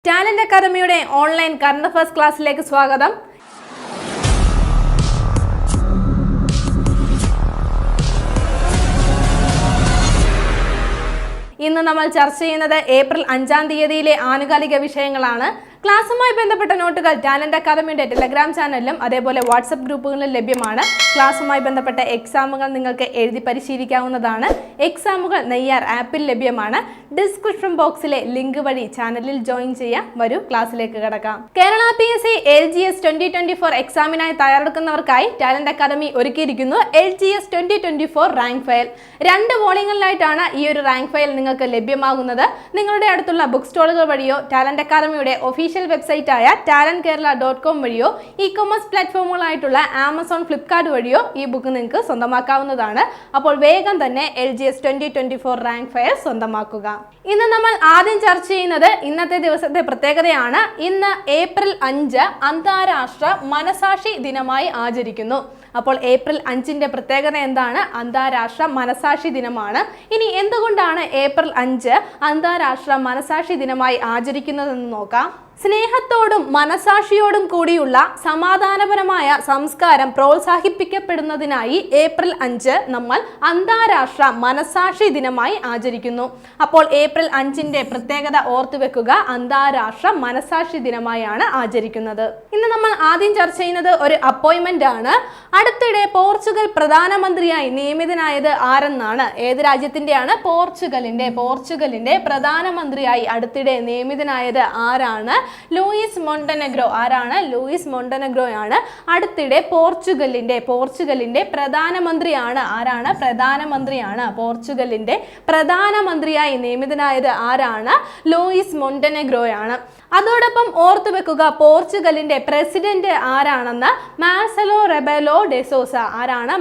Talent അക്കാദമിയുടെ online current affairs ക്ലാസ്സിലേക്ക് സ്വാഗതം. ഇന്ന് നമ്മൾ ചർച്ച ചെയ്യുന്നത് ഏപ്രിൽ 5-ാം തീയതിയിലെ ആനുകാലിക വിഷയങ്ങളാണ്. ക്ലാസ്സുമായി ബന്ധപ്പെട്ട നോട്ടുകൾ ടാലന്റ് അക്കാദമിയുടെ ടെലഗ്രാം ചാനലിലും അതേപോലെ വാട്സപ്പ് ഗ്രൂപ്പുകളിലും ലഭ്യമാണ്. ക്ലാസ്സുമായി ബന്ധപ്പെട്ട എക്സാമുകൾ നിങ്ങൾക്ക് എഴുതി പരിശീലിക്കാവുന്നതാണ്. എക്സാമുകൾ നെയ്യാർ ആപ്പിൽ ലഭ്യമാണ്. ഡിസ്ക്രിപ്ഷൻ ബോക്സിലെ ലിങ്ക് വഴി ചാനലിൽ ജോയിൻ ചെയ്യാം. വരൂ ക്ലാസ്സിലേക്ക് കടക്കാം. കേരള PSC LGS 2024 എക്സാമിനായി തയ്യാറെടുക്കുന്നവർക്കായി ടാലന്റ് അക്കാദമി ഒരുക്കിയിരിക്കുന്നു LGS 2024 റാങ്ക് ഫയൽ. 2 വോളിയങ്ങളിലായിട്ടാണ് ഈ ഒരു റാങ്ക് ഫയൽ നിങ്ങൾക്ക് ലഭ്യമാകുന്നത്. നിങ്ങളുടെ അടുത്തുള്ള ബുക്ക് സ്റ്റോളുകൾ വഴിയോ ടാലന്റ് അക്കാദമിയുടെ ഒഫീഷ്യൽ വെബ്സൈറ്റ് ആയ talentkerala.com വഴിയോ ഇ-കൊമേഴ്സ് പ്ലാറ്റ്ഫോമുകളായിട്ടുള്ള ആമസോൺ, ഫ്ലിപ്കാർട്ട് വഴിയോ ഈ ബുക്ക് നിങ്ങൾക്ക് സ്വന്തമാക്കാവുന്നതാണ്. അപ്പോൾ വേഗം തന്നെ LGS 2024 റാങ്ക് ഫയൽ സ്വന്തമാക്കുക. ഇന്ന് നമ്മൾ ആദ്യം ചർച്ച ചെയ്യുന്നത് ഇന്നത്തെ ദിവസത്തെ പ്രത്യേകതയാണ്. ഇന്ന് ഏപ്രിൽ 5 അന്താരാഷ്ട്ര മനസാക്ഷി ദിനമായി ആചരിക്കുന്നു. അപ്പോൾ ഏപ്രിൽ 5-ന്റെ പ്രത്യേകത എന്താണ്? അന്താരാഷ്ട്ര മനസാക്ഷി ദിനമാണ്. ഇനി എന്തുകൊണ്ടാണ് ഏപ്രിൽ 5 അന്താരാഷ്ട്ര മനസാക്ഷി ദിനമായി ആചരിക്കുന്നതെന്ന് നോക്കാം. സ്നേഹത്തോടും മനസാക്ഷിയോടും കൂടിയുള്ള സമാധാനപരമായ സംസ്കാരം പ്രോത്സാഹിപ്പിക്കപ്പെടുന്നതിനായി ഏപ്രിൽ 5 നമ്മൾ അന്താരാഷ്ട്ര മനസാക്ഷി ദിനമായി ആചരിക്കുന്നു. അപ്പോൾ ഏപ്രിൽ 5-ന്റെ പ്രത്യേകത ഓർത്തുവെക്കുക. അന്താരാഷ്ട്ര മനസാക്ഷി ദിനമായാണ് ആചരിക്കുന്നത്. ഇന്ന് നമ്മൾ ആദ്യം ചർച്ച ചെയ്യുന്നത് ഒരു അപ്പോയിന്റ്മെന്റ് ആണ്. അടുത്തിടെ പോർച്ചുഗൽ പ്രധാനമന്ത്രിയായി നിയമിതനായത് ആരെന്നാണ്? ഏത് രാജ്യത്തിന്റെയാണ്? പോർച്ചുഗലിന്റെ പ്രധാനമന്ത്രിയായി അടുത്തിടെ നിയമിതനായത് ആരാണ്? ലൂയിസ് മൊണ്ടനെഗ്രോ. ആരാണ്? ലൂയിസ് മൊണ്ടനെഗ്രോയാണ് അടുത്തിടെ പോർച്ചുഗലിന്റെ പ്രധാനമന്ത്രിയാണ്. ആരാണ്? പ്രധാനമന്ത്രിയാണ്. പോർച്ചുഗലിന്റെ പ്രധാനമന്ത്രിയായി നിയമിതനായത് ആരാണ്? ലൂയിസ് മൊണ്ടനെഗ്രോയാണ്. അതോടൊപ്പം ഓർത്തു വെക്കുക, പോർച്ചുഗലിന്റെ പ്രസിഡന്റ് ആരാണെന്ന്? മാർസലോ റെബേലോ ഡെ സോസ. ആരാണ്?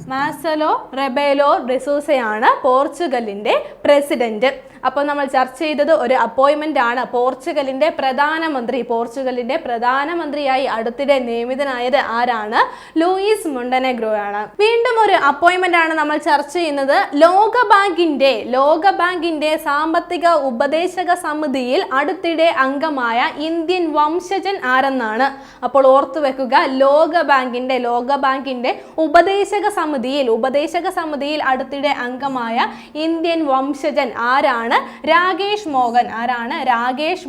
മാർസലോ റെബേലോ ഡെ സോസയാണ് പോർച്ചുഗലിന്റെ പ്രസിഡന്റ്. അപ്പോൾ നമ്മൾ ചർച്ച ചെയ്തത് ഒരു അപ്പോയിന്റ്മെന്റ് ആണ്. പോർച്ചുഗലിന്റെ പ്രധാനമന്ത്രിയായി അടുത്തിടെ നിയമിതനായത് ആരാണ്? ലൂയിസ് മൊണ്ടനെഗ്രോ ആണ്. വീണ്ടും ഒരു അപ്പോയിന്റ്മെന്റ് ആണ് നമ്മൾ ചർച്ച ചെയ്യുന്നത്. ലോകബാങ്കിന്റെ സാമ്പത്തിക ഉപദേശക സമിതിയിൽ അടുത്തിടെ അംഗമായ ഇന്ത്യൻ വംശജൻ ആരെന്നാണ്? അപ്പോൾ ഓർത്തു വെക്കുക, ലോകബാങ്കിന്റെ ഉപദേശക സമിതിയിൽ അടുത്തിടെ അംഗമായ ഇന്ത്യൻ വംശജൻ ആരാണ്? രാകേഷ് മോഹൻ. ആരാണ്? രാകേഷ്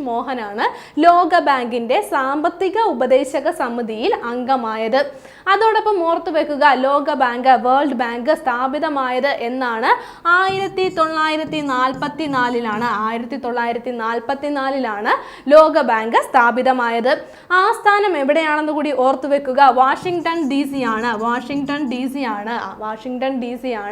മോഹനാണ് ലോകബാങ്കിന്റെ സാമ്പത്തിക ഉപദേശക സമിതിയിൽ അംഗമായത്. അതോടൊപ്പം ഓർത്തു വെക്കുക, വേൾഡ് ബാങ്ക് സ്ഥാപിതമായത് എന്നാണ്? 1944-ലാണ് ലോകബാങ്ക് സ്ഥാപിതമായത്. ആസ്ഥാനം എവിടെയാണെന്ന് കൂടി ഓർത്തു വെക്കുക. വാഷിംഗ്ടൺ DC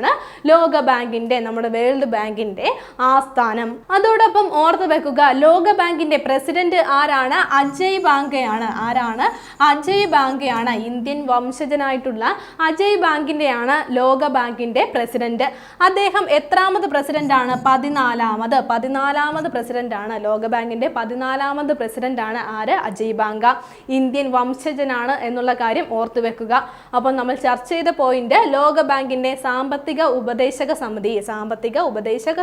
ആണ് ലോകബാങ്കിന്റെ, നമ്മുടെ വേൾഡ് ബാങ്കിന്റെ ആസ്ഥാനം. അതോടൊപ്പം ഓർത്തു വെക്കുക, ലോകബാങ്കിന്റെ പ്രസിഡന്റ് ആരാണ്? അജയ് ബാങ്കയാണ്. ആരാണ്? അജയ് ബാങ്കയാണ്. ഇന്ത്യൻ വംശജനായിട്ടുള്ള അജയ് ബാങ്കിന്റെയാണ് ലോകബാങ്കിന്റെ പ്രസിഡന്റ്. അദ്ദേഹം എത്രാമത് പ്രസിഡന്റ് ആണ്? 14ാമത് പ്രസിഡന്റ് ആണ്. ലോകബാങ്കിന്റെ 14ാമത് പ്രസിഡന്റ് ആണ് ആര്? അജയ് ബാങ്ക. ഇന്ത്യൻ വംശജനാണ് എന്നുള്ള കാര്യം ഓർത്തു വെക്കുക. അപ്പോൾ നമ്മൾ ചർച്ച ചെയ്ത പോയിന്റ്, ലോകബാങ്കിന്റെ സാമ്പത്തിക ഉപദേശക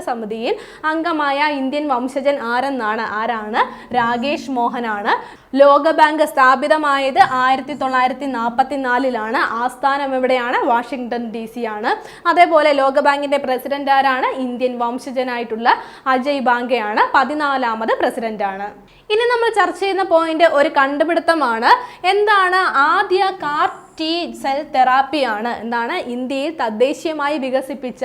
സമിതിയിൽ അംഗമായ ഇന്ത്യൻ വംശജൻ ആരെന്നാണ്? ആരാണ്? രാകേഷ് മോഹനാണ്. ലോകബാങ്ക് സ്ഥാപിതമായത് 1944-ലാണ്. ആസ്ഥാനം എവിടെയാണ്? വാഷിംഗ്ടൺ DC ആണ്. അതേപോലെ ലോകബാങ്കിന്റെ പ്രസിഡന്റ് ആരാണ്? ഇന്ത്യൻ വംശജനായിട്ടുള്ള അജയ് ബാങ്കയാണ്. 14ാമത് പ്രസിഡന്റ് ആണ്. ഇനി നമ്മൾ ചർച്ച ചെയ്യുന്ന പോയിന്റ് ഒരു കണ്ടുപിടുത്തമാണ്. എന്താണ്? ആദ്യ കാർ T സെൽ തെറാപ്പിയാണ്. എന്താണ്? ഇന്ത്യയിൽ തദ്ദേശീയമായി വികസിപ്പിച്ച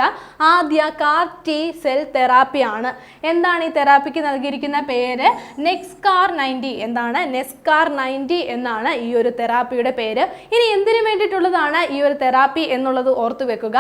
ആദ്യ കാർ T സെൽ തെറാപ്പിയാണ്. എന്താണ് ഈ തെറാപ്പിക്ക് നൽകിയിരിക്കുന്ന പേര്? നെക്സ്കാർ 90. എന്താണ്? നെക്സ്കാർ 90 എന്നാണ് ഈ ഒരു തെറാപ്പിയുടെ പേര്. ഇനി എന്തിനു വേണ്ടിയിട്ടുള്ളതാണ് ഈ ഒരു തെറാപ്പി എന്നുള്ളത് ഓർത്തു വെക്കുക.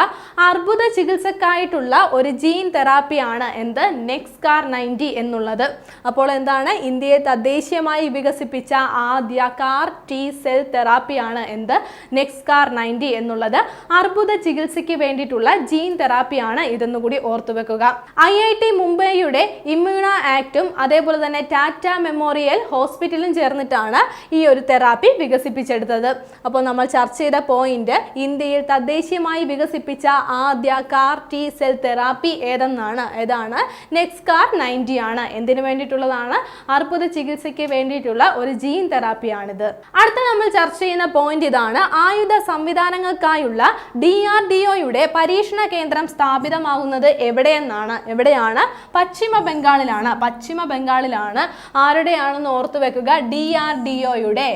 അർബുദ ചികിത്സക്കായിട്ടുള്ള ഒരു ജീൻ തെറാപ്പിയാണ് എന്ത്? നെക്സ്കാർ 90 എന്നുള്ളത്. അപ്പോൾ എന്താണ്? ഇന്ത്യയെ തദ്ദേശീയമായി വികസിപ്പിച്ച ആദ്യ കാർ T സെൽ തെറാപ്പിയാണ് എന്ത്? നെക്സ്കാർ 90 എന്നുള്ളത് അർബുദ ചികിത്സയ്ക്ക് വേണ്ടിയിട്ടുള്ള ജീൻ തെറാപ്പിയാണ് ഇതെന്ന് കൂടി ഓർത്തുവെക്കുക. IIT മുംബൈയുടെ ഇമ്മ്യൂണോ ആക്ടും അതേപോലെ തന്നെ ടാറ്റ മെമ്മോറിയൽ ഹോസ്പിറ്റലും ചേർന്നിട്ടാണ് ഈ ഒരു തെറാപ്പി വികസിപ്പിച്ചെടുത്തത്. അപ്പോൾ നമ്മൾ ചർച്ച ചെയ്ത പോയിന്റ് ഇന്ത്യയിൽ തദ്ദേശീയമായി വികസിപ്പിച്ച ആദ്യ കാർ ടി സെൽ തെറാപ്പി ഏതാണ് നെക്സ്കാർ 90 ആണ്. എന്തിനു വേണ്ടിയിട്ടുള്ളതാണ്? അർബുദ ചികിത്സയ്ക്ക് വേണ്ടിയിട്ടുള്ള ഒരു ജീൻ തെറാപ്പിയാണിത്. അടുത്ത നമ്മൾ ചർച്ച ചെയ്യുന്ന പോയിന്റ് ഇതാണ്. ആയുധ സംവിധാനങ്ങൾക്കായുള്ള DRDOയുടെ പരീക്ഷണ കേന്ദ്രം സ്ഥാപിതമാകുന്നത് എവിടെയാണ്? പശ്ചിമ ബംഗാളിലാണ്. ആരുടെയാണെന്ന് ഓർത്തു വെക്കുക? DRDOയുടെ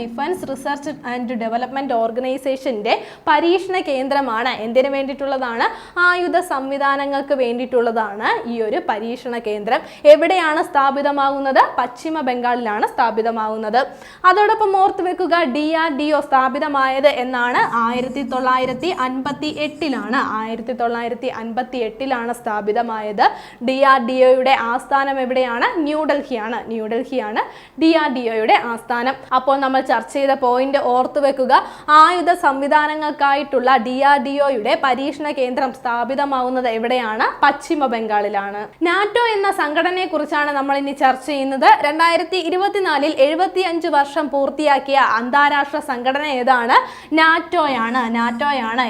ഡിഫൻസ് റിസർച്ച് ആൻഡ് ഡെവലപ്മെന്റ് ഓർഗനൈസേഷന്റെ പരീക്ഷണ കേന്ദ്രമാണ്. എന്തിനു വേണ്ടിയിട്ടുള്ളതാണ്? ആയുധ സംവിധാനങ്ങൾക്ക് വേണ്ടിയിട്ടുള്ളതാണ് ഈ ഒരു പരീക്ഷണ കേന്ദ്രം. എവിടെയാണ് സ്ഥാപിതമാകുന്നത്? പശ്ചിമ ബംഗാളിലാണ് സ്ഥാപിതമാകുന്നത്. അതോടൊപ്പം ഓർത്തു വെക്കുക, DRDO സ്ഥാപിതമായത് എന്നാണ് 1958ലാണ് സ്ഥാപിതമായത്. DRDOയുടെ ആസ്ഥാനം എവിടെയാണ്? ന്യൂഡൽഹിയാണ് DRDOയുടെ ആസ്ഥാനം. അപ്പോൾ നമ്മൾ ചർച്ച ചെയ്ത പോയിന്റ് ഓർത്തു വെക്കുക. ആയുധ സംവിധാനങ്ങൾക്കായിട്ടുള്ള DRDOയുടെ പരീക്ഷണ കേന്ദ്രം സ്ഥാപിതമാവുന്നത് എവിടെയാണ്? പശ്ചിമ ബംഗാളിലാണ്. നാറ്റോ എന്ന സംഘടനയെ കുറിച്ചാണ് നമ്മൾ ഇനി ചർച്ച ചെയ്യുന്നത്. 2024 75 വർഷം പൂർത്തിയാക്കിയ അന്താരാഷ്ട്ര സംഘടന ഏതാണ്? നാറ്റോയാണ്.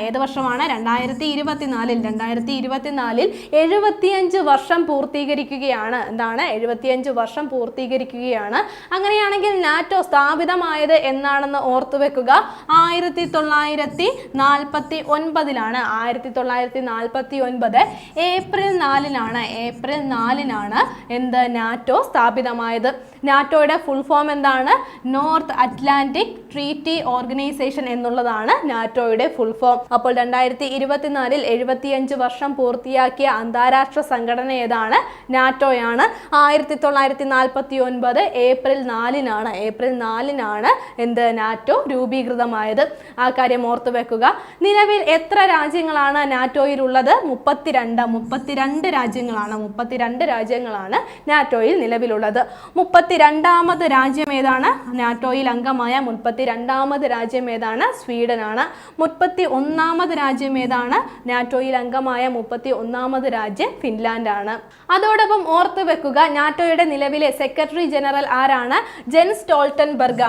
ഏത് വർഷമാണ്? 2024 75 വർഷം പൂർത്തീകരിക്കുകയാണ്. 75 വർഷം പൂർത്തീകരിക്കുകയാണ്. അങ്ങനെയാണെങ്കിൽ നാറ്റോ സ്ഥാപിതമായത് എന്നാണെന്ന് ഓർത്തു വെക്കുക. 1949ലാണ്. 1949 ഏപ്രിൽ 4നാണ് നാറ്റോ സ്ഥാപിതമായത്. നാറ്റോയുടെ ഫുൾ ഫോം എന്താണ്? നോർത്ത് അറ്റ്ലാന്റിക് ട്രീറ്റി ഓർഗനൈസേഷൻ എന്നുള്ളതാണ് നാറ്റോയുടെ ഫുൾ ഫോം. അപ്പോൾ 2024 75 വർഷം പൂർത്തിയാക്കിയ അന്താരാഷ്ട്ര സംഘടന ഏതാണ്? നാറ്റോയാണ്. 1949 ഏപ്രിൽ 4നാണ് നാറ്റോ രൂപീകൃതമായത്. ആ കാര്യം ഓർത്തു വെക്കുക. നിലവിൽ എത്ര രാജ്യങ്ങളാണ് നാറ്റോയിലുള്ളത്? 32 രാജ്യങ്ങളാണ് നാറ്റോയിൽ നിലവിലുള്ളത്. 32ാമത് രാജ്യം ഏതാണ്? നാറ്റോയിൽ അംഗമായ 32ാമത് രാജ്യം ഏതാണ്? സ്വീഡനാണ്. 31ാമത് രാജ്യം ഏതാണ്? നാറ്റോയിൽ അംഗമായ 31ാമത് രാജ്യം ഫിൻലാൻഡാണ്. അതോടൊപ്പം ഓർത്തു വെക്കുക, നാറ്റോയുടെ നിലവിലെ സെക്രട്ടറി ജനറൽ ആരാണ്? ജെൻസ് സ്റ്റോൾട്ടൻബർഗ്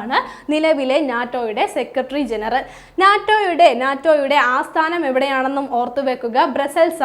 ആണ് നിലവിലെ നാറ്റോയുടെ സെക്രട്ടറി ജനറൽ. നാറ്റോയുടെ ആസ്ഥാനം എവിടെയാണെന്നും ഓർത്തു വെക്കുക. ബ്രസൽസ്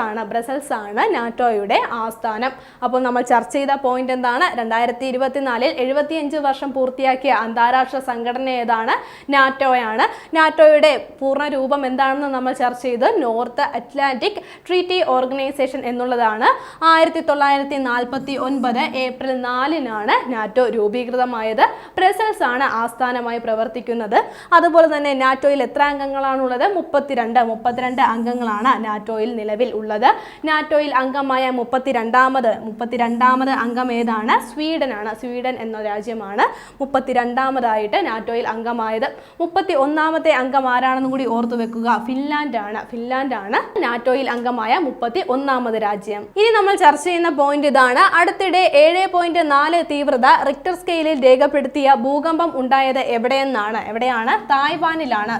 ആണ് നാറ്റോയുടെ ആസ്ഥാനം. അപ്പോൾ നമ്മൾ ചർച്ച ചെയ്ത പോയിന്റ് എന്താണ്? 2024 75 വർഷം പൂർത്തിയാക്കിയ അന്താരാഷ്ട്ര സംഘടന ഏതാണ്? നാറ്റോയാണ്. നാറ്റോയുടെ പൂർണ്ണ രൂപം എന്താണെന്ന് നമ്മൾ ചർച്ച ചെയ്ത് നോർത്ത് അറ്റ്ലാന്റിക് ട്രീറ്റി ഓർഗനൈസേഷൻ എന്നുള്ളതാണ്. 1949 ഏപ്രിൽ 4നാണ് നാറ്റോ രൂപീകൃതമായത്. ബ്രസൽസ് ആണ് ആസ്ഥാനമായി പ്രവർത്തിക്കുന്നത്. അതുപോലെ തന്നെ നാറ്റോയിൽ എത്ര അംഗങ്ങളാണുള്ളത്? 32 അംഗങ്ങളാണ് നാറ്റോയിൽ നിലവിൽ ഉള്ളത്. നാറ്റോയിൽ അംഗമായ 32ാമത് അംഗം ഏതാണ്? സ്വീഡൻ എന്ന രാജ്യമാണ് 32ാമതായിട്ട് നാറ്റോയിൽ അംഗമായത്. 31ാമത്തെ അംഗം ആരാണെന്ന് കൂടി ഓർത്തു വെക്കുക. ഫിൻലാൻഡാണ് നാറ്റോയിൽ അംഗമായ 31ാമത് രാജ്യം. ഇനി നമ്മൾ ചർച്ച ചെയ്യുന്ന പോയിന്റ് ഇതാണ്. അടുത്തിടെ 7.4 തീവ്രത റിക്ടർ സ്കെയിലിൽ രേഖപ്പെടുത്തിയ ഭൂകമ്പം ഉണ്ടായത് എവിടെയാണ്? തായ്വാനിലാണ്.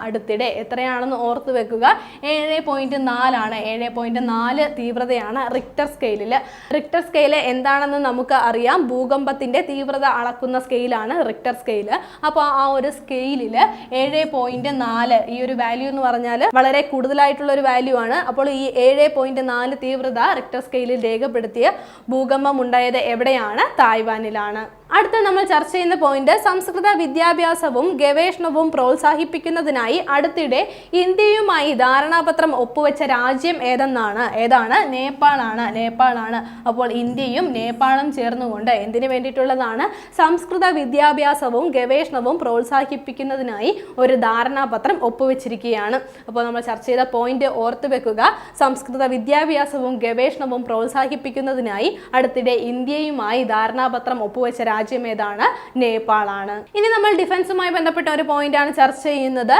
അടുത്തിടെ എത്രയാണെന്ന് ഓർത്തു വെക്കുക. 7.4 7.4 തീവ്രതയാണ് റിക്ടർ സ്കെയിലിൽ. റിക്ടർ സ്കെയില് എന്താണെന്ന് നമുക്ക് അറിയാം. ഭൂകമ്പത്തിന്റെ തീവ്രത അളക്കുന്ന സ്കെയിലാണ് റിക്ടർ സ്കെയില്. അപ്പോൾ ആ ഒരു സ്കെയിലിൽ 7.4 ഈ ഒരു വാല്യൂ എന്ന് പറഞ്ഞാൽ വളരെ കൂടുതലായിട്ടുള്ള ഒരു വാല്യൂ ആണ്. അപ്പോൾ ഈ 7.4 തീവ്രത റിക്ടർ സ്കെയിലിൽ രേഖപ്പെടുത്തിയ ഭൂകമ്പം ഉണ്ടായത് എവിടെയാണ്? തായ്വാനിലാണ്. അടുത്ത നമ്മൾ ചർച്ച ചെയ്യുന്ന പോയിന്റ്, സംസ്കൃത വിദ്യാഭ്യാസവും ഗവേഷണവും പ്രോത്സാഹിപ്പിക്കുന്നതിനായി അടുത്തിടെ ഇന്ത്യയുമായി ധാരണാപത്രം ഒപ്പുവെച്ച രാജ്യം ഏതാണ്? നേപ്പാളാണ്. അപ്പോൾ ഇന്ത്യയും നേപ്പാളും ചേർന്നുകൊണ്ട് എന്തിനു വേണ്ടിയിട്ടുള്ളതാണ്? സംസ്കൃത വിദ്യാഭ്യാസവും ഗവേഷണവും പ്രോത്സാഹിപ്പിക്കുന്നതിനായി ഒരു ധാരണാപത്രം ഒപ്പുവെച്ചിരിക്കുകയാണ്. അപ്പോൾ നമ്മൾ ചർച്ച ചെയ്ത പോയിന്റ് ഓർത്തു വെക്കുക. സംസ്കൃത വിദ്യാഭ്യാസവും ഗവേഷണവും പ്രോത്സാഹിപ്പിക്കുന്നതിനായി അടുത്തിടെ ഇന്ത്യയുമായി ധാരണാപത്രം ഒപ്പുവെച്ച രാജ്യം ഏതാണ്? നേപ്പാളാണ്. ഇനി നമ്മൾ ഡിഫൻസുമായി ബന്ധപ്പെട്ട ഒരു പോയിന്റ് ആണ് ചർച്ച ചെയ്യുന്നത്.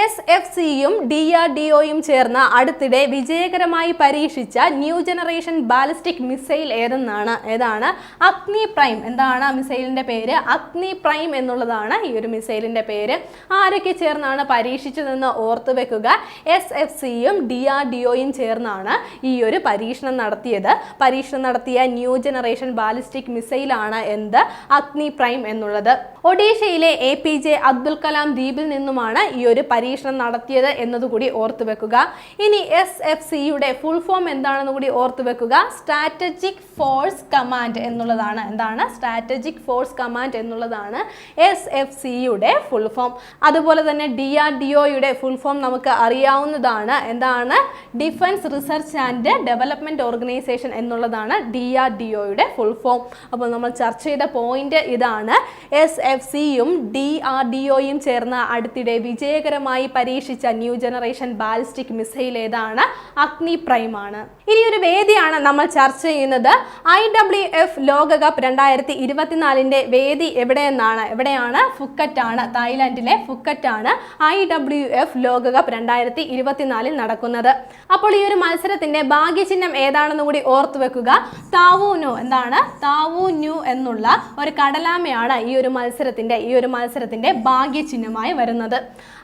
SFCയും DRDOയും ചേർന്ന് അടുത്തിടെ വിജയകരമായി പരീക്ഷിച്ച ന്യൂ ജനറേഷൻ ബാലിസ്റ്റിക് മിസൈൽ ഏതാണ്? അഗ്നി പ്രൈം. എന്താണ് മിസൈലിന്റെ പേര്? അഗ്നി പ്രൈം എന്നുള്ളതാണ് ഈ ഒരു മിസൈലിന്റെ പേര്. ആരൊക്കെ ചേർന്നാണ് പരീക്ഷിച്ചതെന്ന് ഓർത്തു വെക്കുക. SFCയും DRDOയും ചേർന്നാണ് ഈ ഒരു പരീക്ഷണം നടത്തിയ ന്യൂ ജനറേഷൻ ബാലിസ്റ്റിക് മിസൈലാണ് എന്ത്? അഗ്നി പ്രൈം എന്നുള്ളത്. ഒഡീഷയിലെ APJ അബ്ദുൽ കലാം ദ്വീപിൽ നിന്നുമാണ് ഈ ഒരു പരീക്ഷണം നടത്തിയത് എന്നതുകൂടി ഓർത്തു വെക്കുക. ഇനി SFCയുടെ ഫുൾ ഫോം എന്താണെന്ന് കൂടി ഓർത്തു വെക്കുക. സ്ട്രാറ്റജിക് ഫോഴ്സ് കമാൻഡ് എന്നുള്ളതാണ്. എന്താണ്? സ്ട്രാറ്റജിക് ഫോഴ്സ് കമാൻഡ് എന്നുള്ളതാണ് SFCയുടെ ഫുൾ ഫോം. അതുപോലെ തന്നെ DRDOയുടെ ഫുൾ ഫോം നമുക്ക് അറിയാവുന്നതാണ്. എന്താണ്? Defence research and development organisation എന്നുള്ളതാണ് DRDOയുടെ ഫുൾ ഫോം. അപ്പോൾ നമ്മൾ ചർച്ച ചെയ്ത പോയിന്റ് ഇതാണ്. SFCയും DRDOയും ചേർന്ന് അടുത്തിടെ വിജയകരമായി പരീക്ഷിച്ച ന്യൂ ജനറേഷൻ ബാലിസ്റ്റിക് മിസൈൽ ഏതാണ്? അഗ്നി പ്രൈം ആണ്. ഇനി ഒരു വേദിയാണ് നമ്മൾ ചർച്ച ചെയ്യുന്നത്. IWF ലോകകപ്പ് 2024 വേദി എവിടെയാണ്? ഫുക്കറ്റ് ആണ്. തായ്ലാന്റിലെ ഫുക്കറ്റ് ആണ് IWF ലോകകപ്പ് 2024 നടക്കുന്നത്. അപ്പോൾ ഈ ഒരു മത്സരത്തിന്റെ ഭാഗ്യചിഹ്നം ഏതാണെന്ന് കൂടി ഓർത്തു വെക്കുക. താവൂനു. എന്താണ്? താവൂനു എന്നുള്ള ഒരു കടലാമയാണ് ഈ ഒരു മത്സരത്തിന്റെ ഭാഗ്യചിഹ്നമായി വരുന്നത്.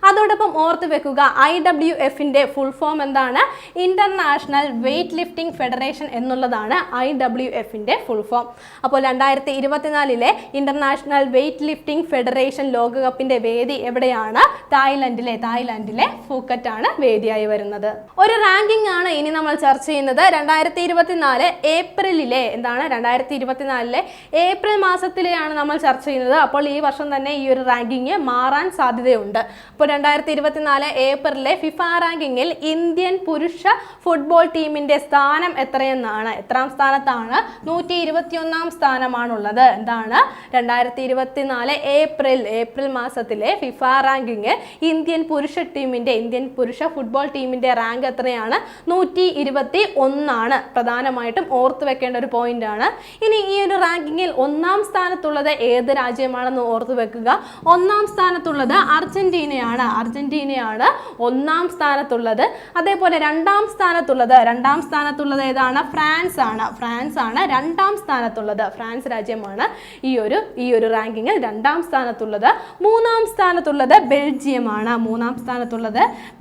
അതോടൊപ്പം ഓർത്തു വെക്കുക IWFന്റെ ഫുൾ ഫോം എന്താണ്? ഇന്റർനാഷണൽ വെയ്റ്റ് ലിഫ്റ്റിംഗ് ഫെഡറേഷൻ എന്നുള്ളതാണ് IWFന്റെ ഫുൾ ഫോം. അപ്പോൾ 2024 ഇന്റർനാഷണൽ വെയ്റ്റ് ലിഫ്റ്റിംഗ് ഫെഡറേഷൻ ലോകകപ്പിന്റെ വേദി എവിടെയാണ്? തായ്ലാന്റിലെ ഫുക്കറ്റ് ആണ് വേദിയായി വരുന്നത്. ഒരു റാങ്കിംഗ് ആണ് ഇനി നമ്മൾ ചർച്ച ചെയ്യുന്നത്. 2024 ഏപ്രിൽ മാസത്തിലെയാണ് നമ്മൾ ചർച്ച ചെയ്യുന്നത്. അപ്പോൾ ഈ വർഷം തന്നെ ഈ ഒരു റാങ്കിങ് മാറാൻ സാധ്യതയുണ്ട്. അപ്പോൾ 2024 ഏപ്രിലിലെ ഫിഫ റാങ്കിങ്ങിൽ ഇന്ത്യൻ പുരുഷ ഫുട്ബോൾ ടീമിന്റെ സ്ഥാനം എത്രാം സ്ഥാനത്താണ്? 121 സ്ഥാനമാണുള്ളത്. എന്താണ്? 2024 ഏപ്രിൽ മാസത്തിലെ ഫിഫ റാങ്കിങ് ഇന്ത്യൻ പുരുഷ ഫുട്ബോൾ ടീമിന്റെ റാങ്ക് എത്രയാണ്? 121 ആണ്. പ്രധാനമായിട്ടും ഓർത്തു വെക്കേണ്ട ഒരു പോയിന്റ് ആണ്. ഇനി ഈ ഒരു റാങ്കിങ്ങിൽ 1-ാം സ്ഥാനത്തുള്ളത് ഏത് രാജ്യമാണെന്ന് ഓർത്തു വെക്കുക. 1-ാം സ്ഥാനത്തുള്ളത് അർജന്റീനയാണ് 1-ാം സ്ഥാനത്തുള്ളത്. അതേപോലെ 2-ാം സ്ഥാനത്തുള്ളത് ഏതാണ്? ഫ്രാൻസ് ആണ് 2-ാം സ്ഥാനത്തുള്ളത്. ഫ്രാൻസ് രാജ്യമാണ് ഈ ഒരു റാങ്കിങ്ങിൽ 2-ാം സ്ഥാനത്തുള്ളത്. 3-ാം സ്ഥാനത്തുള്ളത്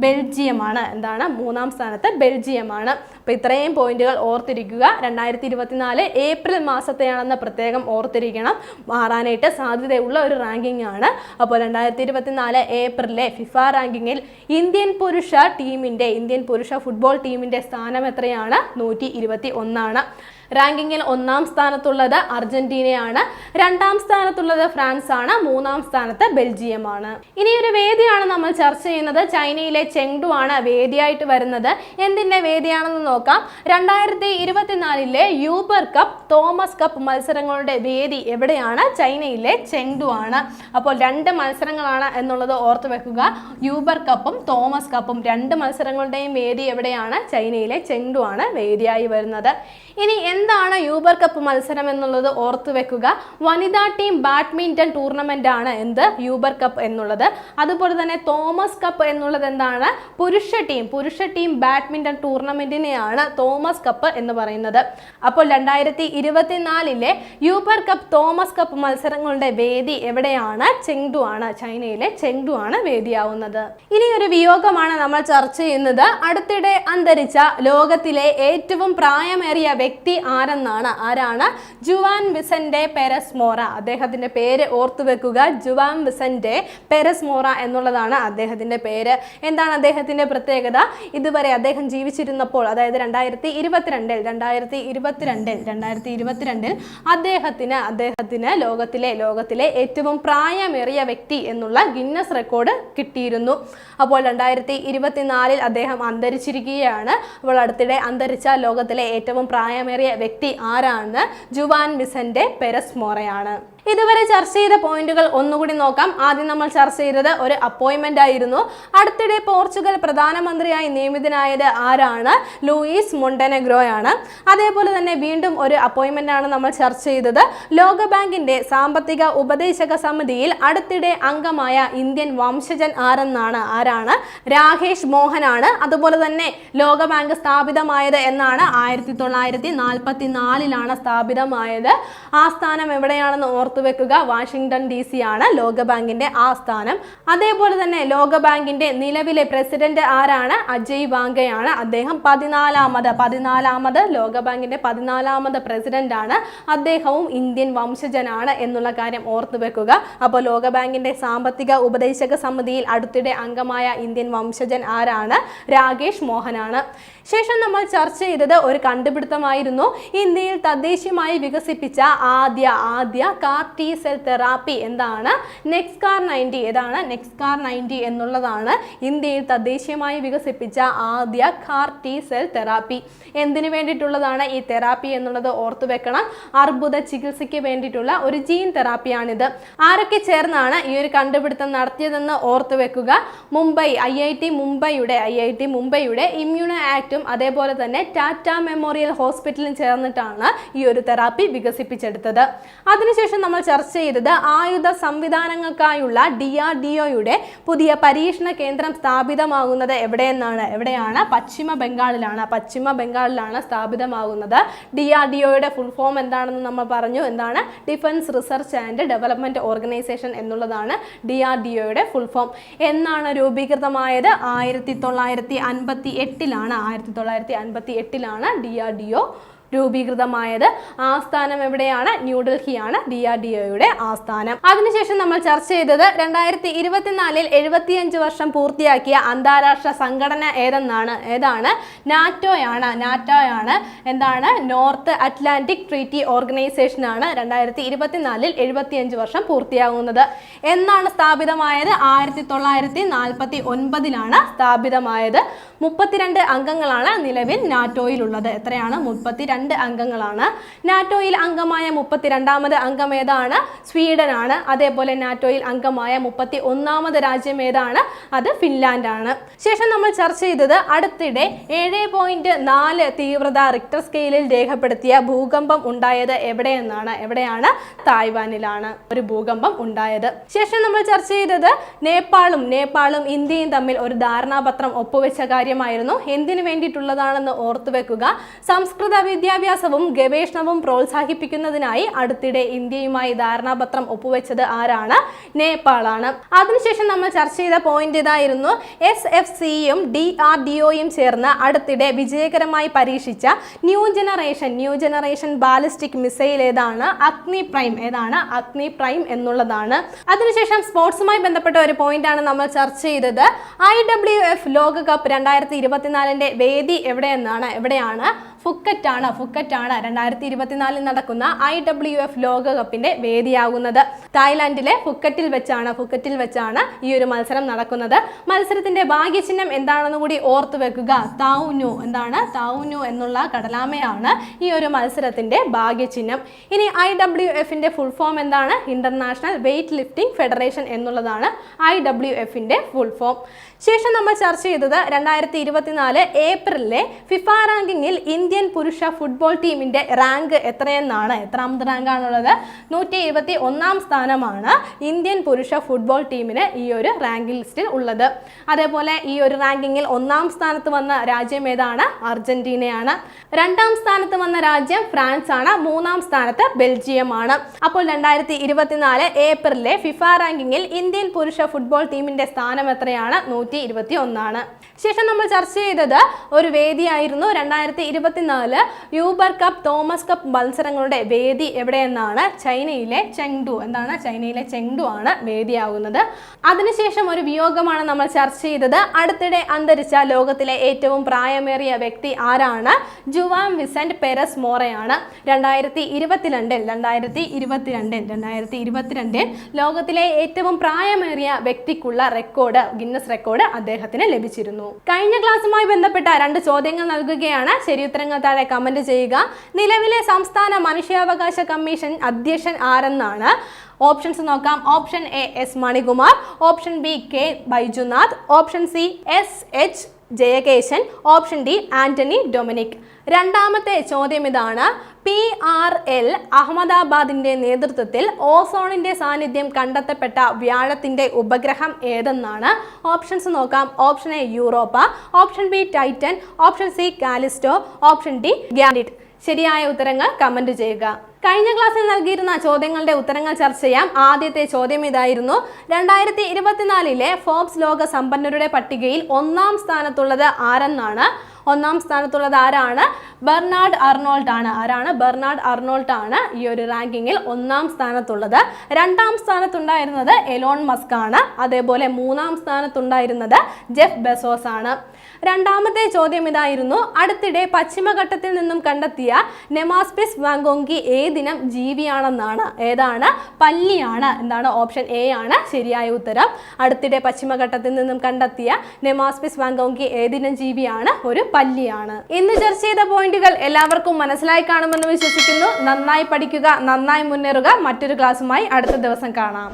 ബെൽജിയമാണ്. എന്താണ്? 3-ാം സ്ഥാനത്ത് ബെൽജിയമാണ്. അപ്പോൾ ഇത്രയും പോയിന്റുകൾ ഓർത്തിരിക്കുക. 2024 ഏപ്രിൽ മാസത്തെയാണെന്ന് പ്രത്യേകം ഓർത്തിരിക്കണം. മാറാനായിട്ട് സാധ്യതയുള്ള ഒരു റാങ്കിങ് ആണ്. അപ്പോൾ 2024 ഏപ്രിലെ ഫിഫ റാങ്കിങ്ങിൽ ഇന്ത്യൻ പുരുഷ ഫുട്ബോൾ ടീമിന്റെ സ്ഥാനം എത്രയാണ്? 121 ആണ്. റാങ്കിങ്ങിൽ 1-ാം സ്ഥാനത്തുള്ളത് അർജന്റീനയാണ്. 2-ാം സ്ഥാനത്തുള്ളത് ഫ്രാൻസ് ആണ്. 3-ാം സ്ഥാനത്ത് ബെൽജിയമാണ്. ഇനി ഒരു വേദിയാണ് നമ്മൾ ചർച്ച ചെയ്യുന്നത്. ചൈനയിലെ ചെങ്ഡു ആണ് വേദിയായിട്ട് വരുന്നത്. എന്തിന്റെ വേദിയാണെന്ന് നോക്കാം. 2024 യൂബർ കപ്പ്, തോമസ് കപ്പ് മത്സരങ്ങളുടെ വേദി എവിടെയാണ്? ചൈനയിലെ ചെങ്ഡു ആണ്. അപ്പോൾ 2 മത്സരങ്ങളാണ് എന്നുള്ളത് ഓർത്തു വെക്കുക. യൂബർ കപ്പും തോമസ് കപ്പും 2 മത്സരങ്ങളുടെയും വേദി എവിടെയാണ്? ചൈനയിലെ ചെങ്ഡു ആണ് വേദിയായി വരുന്നത്. ഇനി എന്താണ് യൂബർ കപ്പ് മത്സരം എന്നുള്ളത് ഓർത്തു വെക്കുക. വനിതാ ടീം ബാഡ്മിന്റൺ ടൂർണമെന്റ് ആണ് യൂബർ കപ്പ് എന്നുള്ളത്. അതുപോലെ തന്നെ തോമസ് കപ്പ് എന്നുള്ളത് എന്താണ്? പുരുഷ ടീം ബാഡ്മിന്റൺ ടൂർണമെന്റിനെയാണ് തോമസ് കപ്പ് എന്ന് പറയുന്നത്. അപ്പോൾ 2024 യൂബർ കപ്പ്, തോമസ് കപ്പ് മത്സരങ്ങളുടെ വേദി എവിടെയാണ്? ചെങ്ഡു ആണ്. ചൈനയിലെ ചെങ്ഡു ആണ് വേദിയാവുന്നത്. ഇനി ഒരു വിയോഗമാണ് നമ്മൾ ചർച്ച ചെയ്യുന്നത്. അടുത്തിടെ അന്തരിച്ച ലോകത്തിലെ ഏറ്റവും പ്രായമേറിയ വ്യക്തി ആരാണ്? Juan Vicente Perez Vora. അദ്ദേഹത്തിന്റെ പേര് ഓർത്തു വെക്കുക. ജുവാൻ വിസന്റെ പെരസ് മോറ എന്നുള്ളതാണ് അദ്ദേഹത്തിന്റെ പേര്. എന്താണ് അദ്ദേഹത്തിന്റെ പ്രത്യേകത? ഇതുവരെ അദ്ദേഹം ജീവിച്ചിരുന്നപ്പോൾ, അതായത് 2022 അദ്ദേഹത്തിന് ലോകത്തിലെ ഏറ്റവും പ്രായമേറിയ വ്യക്തി എന്നുള്ള ഗിന്നസ് റെക്കോർഡ് കിട്ടിയിരുന്നു. അപ്പോൾ 2024 അദ്ദേഹം അന്തരിച്ചിരിക്കുകയാണ്. അപ്പോൾ അടുത്തിടെ അന്തരിച്ച ലോകത്തിലെ ഏറ്റവും പ്രായമേറിയ വ്യക്തി ആരാണ്? Juan Vicente Perez മോറയാണ്. ഇതുവരെ ചർച്ച ചെയ്ത പോയിന്റുകൾ ഒന്നുകൂടി നോക്കാം. ആദ്യം നമ്മൾ ചർച്ച ചെയ്തത് ഒരു അപ്പോയിന്റ്മെന്റ് ആയിരുന്നു. അടുത്തിടെ പോർച്ചുഗൽ പ്രധാനമന്ത്രിയായി നിയമിതനായത് ആരാണ്? ലൂയിസ് മൊണ്ടെനെഗ്രോയാണ്. അതേപോലെ തന്നെ വീണ്ടും ഒരു അപ്പോയിന്റ്മെന്റ് ആണ് നമ്മൾ ചർച്ച ചെയ്തത്. ലോകബാങ്കിന്റെ സാമ്പത്തിക ഉപദേശക സമിതിയിൽ അടുത്തിടെ അംഗമായ ഇന്ത്യൻ വംശജൻ ആരാണ്? രാകേഷ് മോഹനാണ്. അതുപോലെ തന്നെ ലോകബാങ്ക് സ്ഥാപിതമായത് എന്നാണ്? 1944 സ്ഥാപിതമായത്. ആസ്ഥാനം എവിടെയാണെന്ന് ഓർത്തുവെക്കുക, വാഷിംഗ്ടൺ DC ആണ് ലോകബാങ്കിന്റെ ആസ്ഥാനം. അതേപോലെ തന്നെ ലോകബാങ്കിന്റെ നിലവിലെ പ്രസിഡന്റ് ആരാണ്? അജയ് വാങ്കയാണ്. അദ്ദേഹം 14ാമത് ലോകബാങ്കിന്റെ 14ാമത് പ്രസിഡന്റ് ആണ്. അദ്ദേഹവും ഇന്ത്യൻ വംശജനാണ് എന്നുള്ള കാര്യം ഓർത്തുവെക്കുക. അപ്പോൾ ലോകബാങ്കിന്റെ സാമ്പത്തിക ഉപദേശക സമിതിയിൽ അടുത്തിടെ അംഗമായ ഇന്ത്യൻ വംശജൻ ആരാണ്? രാകേഷ് മോഹനാണ്. ശേഷം നമ്മൾ ചർച്ച ചെയ്തത് ഒരു കണ്ടുപിടുത്തമായിരുന്നു. ഇന്ത്യയിൽ തദ്ദേശീയമായി വികസിപ്പിച്ച ആദ്യ കാർ ടി സെൽ തെറാപ്പി എന്താണ്? നെക്സ്കാർ 90. ഏതാണ്? നെക്സ്കാർ 90 എന്നുള്ളതാണ് ഇന്ത്യയിൽ തദ്ദേശീയമായി വികസിപ്പിച്ച ആദ്യ കാർ ടി സെൽ തെറാപ്പി. എന്തിനു വേണ്ടിയിട്ടുള്ളതാണ് ഈ തെറാപ്പി എന്നുള്ളത് ഓർത്തു വെക്കണം. അർബുദ ചികിത്സയ്ക്ക് വേണ്ടിയിട്ടുള്ള ഒരു ജീൻ തെറാപ്പിയാണിത്. ആരൊക്കെ ചേർന്നാണ് ഈ ഒരു കണ്ടുപിടുത്തം നടത്തിയതെന്ന് ഓർത്തു വെക്കുക. IIT മുംബൈയുടെ ഇമ്മ്യൂണോ ആക്ടും അതേപോലെ തന്നെ ടാറ്റ മെമ്മോറിയൽ ഹോസ്പിറ്റലും ചേർന്നിട്ടാണ് ഈ ഒരു തെറാപ്പി വികസിപ്പിച്ചെടുത്തത്. അതിനുശേഷം നമ്മൾ ചർച്ച ചെയ്തത് ആയുധ സംവിധാനങ്ങൾക്കായുള്ള DRDOയുടെ പുതിയ പരീക്ഷണ കേന്ദ്രം സ്ഥാപിതമാകുന്നത് എവിടെയാണ്? പശ്ചിമ ബംഗാളിലാണ് സ്ഥാപിതമാകുന്നത്. DRDOയുടെ ഫുൾ ഫോം എന്താണെന്ന് നമ്മൾ പറഞ്ഞു. എന്താണ്? Defence research and development organisation എന്നുള്ളതാണ് DRDOയുടെ ഫുൾ ഫോം. എന്നാണ് രൂപീകൃതമായത്? 1958ലാണ് DRDO രൂപീകൃതമായത്. ആസ്ഥാനം എവിടെയാണ്? ന്യൂഡൽഹിയാണ് DRDOയുടെ ആസ്ഥാനം. അതിനുശേഷം നമ്മൾ ചർച്ച ചെയ്തത് 2024 75 വർഷം പൂർത്തിയാക്കിയ അന്താരാഷ്ട്ര സംഘടന ഏതാണ്? നാറ്റോയാണ്. എന്താണ്? നോർത്ത് അറ്റ്ലാന്റിക് ട്രീറ്റി ഓർഗനൈസേഷൻ ആണ് 2024 75 വർഷം പൂർത്തിയാകുന്നത്. എന്നാണ് സ്ഥാപിതമായത്? 1949ലാണ് സ്ഥാപിതമായത്. 32 അംഗങ്ങളാണ് നിലവിൽ നാറ്റോയിലുള്ളത്. എത്രയാണ്? 32 അംഗങ്ങളാണ്. നാറ്റോയിൽ അംഗമായ 32ാമത് അംഗം ഏതാണ്? സ്വീഡനാണ്. അതേപോലെ നാറ്റോയിൽ അംഗമായ 31ാമത് രാജ്യം ഏതാണ്? അത് ഫിൻലാൻഡ് ആണ്. ശേഷം നമ്മൾ ചർച്ച ചെയ്തത് അടുത്തിടെ 7.4 തീവ്രത റിക്ടർ സ്കെയിലിൽ രേഖപ്പെടുത്തിയ ഭൂകമ്പം ഉണ്ടായത് എവിടെയാണ്? തായ്വാനിലാണ് ഒരു ഭൂകമ്പം ഉണ്ടായത്. ശേഷം നമ്മൾ ചർച്ച ചെയ്തത് നേപ്പാളും ഇന്ത്യയും തമ്മിൽ ഒരു ധാരണാപത്രം ഒപ്പുവെച്ച കാര്യമായിരുന്നു. എന്തിനു വേണ്ടിയിട്ടുള്ളതാണെന്ന് ഓർത്തുവെക്കുക. സംസ്കൃത വിദ്യാഭ്യാസവും ഗവേഷണവും പ്രോത്സാഹിപ്പിക്കുന്നതിനായി അടുത്തിടെ ഇന്ത്യയുമായി ധാരണാപത്രം ഒപ്പുവെച്ചത് ആരാണ്? നേപ്പാളാണ്. അതിനുശേഷം നമ്മൾ ചർച്ച ചെയ്ത പോയിന്റ് ഇതായിരുന്നു. SFCയും DRDOയും ചേർന്ന് അടുത്തിടെ വിജയകരമായി പരീക്ഷിച്ച ന്യൂ ജനറേഷൻ ബാലിസ്റ്റിക് മിസൈൽ ഏതാണ്? അഗ്നി പ്രൈം എന്നുള്ളതാണ്. അതിനുശേഷം സ്പോർട്സുമായി ബന്ധപ്പെട്ട ഒരു പോയിന്റ് ആണ് നമ്മൾ ചർച്ച ചെയ്തത്. IWF ലോകകപ്പ് 2024 വേദി എവിടെയാണ്? ഫുക്കറ്റാണ് 2024 നടക്കുന്ന IWF ലോകകപ്പിന്റെ വേദിയാകുന്നത്. തായ്ലാന്റിലെ ഫുക്കറ്റിൽ വെച്ചാണ് ഈ ഒരു മത്സരം നടക്കുന്നത്. മത്സരത്തിന്റെ ഭാഗ്യചിഹ്നം എന്താണെന്ന് കൂടി ഓർത്തു വെക്കുക. താവുനു എന്നുള്ള കടലാമയാണ് ഈ ഒരു മത്സരത്തിന്റെ ഭാഗ്യചിഹ്നം. ഇനി IWFന്റെ ഫുൾ ഫോം എന്താണ്? ഇന്റർനാഷണൽ വെയ്റ്റ് ലിഫ്റ്റിംഗ് ഫെഡറേഷൻ എന്നുള്ളതാണ് IWFന്റെ ഫുൾ ഫോം. ശേഷം നമ്മൾ ചർച്ച ചെയ്തത് 2024 ഏപ്രിലിലെ ഫിഫ റാങ്കിങ്ങിൽ ഇന്ത്യൻ പുരുഷ ഫുട്ബോൾ ടീമിന്റെ റാങ്ക് എത്രാമത് റാങ്കാണുള്ളത്? 121ാം സ്ഥാനമാണ് ഇന്ത്യൻ പുരുഷ ഫുട്ബോൾ ടീമിന് ഈ ഒരു റാങ്കിംഗ് ലിസ്റ്റിൽ ഉള്ളത്. അതേപോലെ ഈ ഒരു റാങ്കിങ്ങിൽ 1ാം സ്ഥാനത്ത് വന്ന രാജ്യം ഏതാണ്? അർജന്റീനയാണ്. 2ാം സ്ഥാനത്ത് വന്ന രാജ്യം ഫ്രാൻസ് ആണ്. 3ാം സ്ഥാനത്ത് ബെൽജിയമാണ്. അപ്പോൾ 2024 ഏപ്രിലിലെ ഫിഫ റാങ്കിങ്ങിൽ ഇന്ത്യൻ പുരുഷ ഫുട്ബോൾ ടീമിന്റെ സ്ഥാനം എത്രയാണ്? 121ആണ്. ശേഷം നമ്മൾ ചർച്ച ചെയ്തത് ഒരു വേദിയായിരുന്നു. 2024 യൂബർ കപ്പ്, തോമസ് കപ്പ് മത്സരങ്ങളുടെ വേദി എവിടെയെന്നാണ്? ചൈനയിലെ ചെങ്ഡു ആണ് വേദിയാകുന്നത്. അതിനുശേഷം ഒരു വിയോഗമാണ് നമ്മൾ ചർച്ച ചെയ്തത്. അടുത്തിടെ അന്തരിച്ച ലോകത്തിലെ ഏറ്റവും പ്രായമേറിയ വ്യക്തി ആരാണ്? Juan Vincent Perez മോറയാണ്. 2022 ലോകത്തിലെ ഏറ്റവും പ്രായമേറിയ വ്യക്തിക്കുള്ള റെക്കോർഡ്, ഗിന്നസ് റെക്കോർഡ് അവാർഡ് അദ്ദേഹത്തിന് ലഭിച്ചിരുന്നു. കഴിഞ്ഞ ക്ലാസ്സുമായി ബന്ധപ്പെട്ട 2 ചോദ്യങ്ങൾ നൽകുകയാണ്. ശരിയുത്തരങ്ങൾ താഴെ കമന്റ് ചെയ്യുക. നിലവിലെ സംസ്ഥാന മനുഷ്യാവകാശ കമ്മീഷൻ അധ്യക്ഷൻ ആരെന്നാണ്? ഓപ്ഷൻസ് നോക്കാം. Option A S Manikumar, option B K Baijunath, option C S H Jayakesan, option D Antony Dominic. രണ്ടാമത്തെ ചോദ്യം ഇതാണ്. PRL അഹമ്മദാബാദിന്റെ നേതൃത്വത്തിൽ ഓസോണിന്റെ സാന്നിധ്യം കണ്ടെത്തപ്പെട്ട വ്യാഴത്തിന്റെ ഉപഗ്രഹം ഏതെന്നാണ്? ഓപ്ഷൻസ് നോക്കാം. Option A Europa, option B Titan, option C Callisto, option D Ganymede. ശരിയായ ഉത്തരങ്ങൾ കമന്റ് ചെയ്യുക. കഴിഞ്ഞ ക്ലാസ്സിൽ നൽകിയിരുന്ന ചോദ്യങ്ങളുടെ ഉത്തരങ്ങൾ ചർച്ച ചെയ്യാം. ആദ്യത്തെ ചോദ്യം ഇതായിരുന്നു. 2024 ഫോർബ്സ് ലോക സമ്പന്നരുടെ പട്ടികയിൽ 1-ാം സ്ഥാനത്തുള്ളത് ആരെന്നാണ്? 1-ാം സ്ഥാനത്തുള്ളത് ആരാണ്? ബെർണാഡ് അർണോൾട്ട് ആണ്. ആരാണ്? ബെർണാഡ് അർണോൾട്ട് ആണ് ഈ ഒരു റാങ്കിങ്ങിൽ 1-ാം സ്ഥാനത്തുള്ളത്. 2-ാം സ്ഥാനത്തുണ്ടായിരുന്നത് എലോൺ മസ്ക് ആണ്. അതേപോലെ 3-ാം സ്ഥാനത്തുണ്ടായിരുന്നത് ജെഫ് ബെസോസ് ആണ്. രണ്ടാമത്തെ ചോദ്യം ഇതായിരുന്നു. അടുത്തിടെ പശ്ചിമഘട്ടത്തിൽ നിന്നും കണ്ടെത്തിയ നെമാസ്പിസ് വാങ്കോങ്കി ഏതിനം ജീവിയാണെന്നാണ്? ഏതാണ്? പല്ലിയാണ്. എന്താണ്? ഓപ്ഷൻ എ ആണ് ശരിയായ ഉത്തരം. അടുത്തിടെ പശ്ചിമഘട്ടത്തിൽ നിന്നും കണ്ടെത്തിയ നെമാസ്പിസ് വാങ്കോങ്കി ഏതിനം ജീവിയാണ്? ഒരു പല്ലിയാണ്. ഇന്ന് ചർച്ച ചെയ്ത പോയിന്റുകൾ എല്ലാവർക്കും മനസ്സിലായി കാണുമെന്ന് വിശ്വസിക്കുന്നു. നന്നായി പഠിക്കുക, നന്നായി മുന്നേറുക. മറ്റൊരു ക്ലാസ്സുമായി അടുത്ത ദിവസം കാണാം.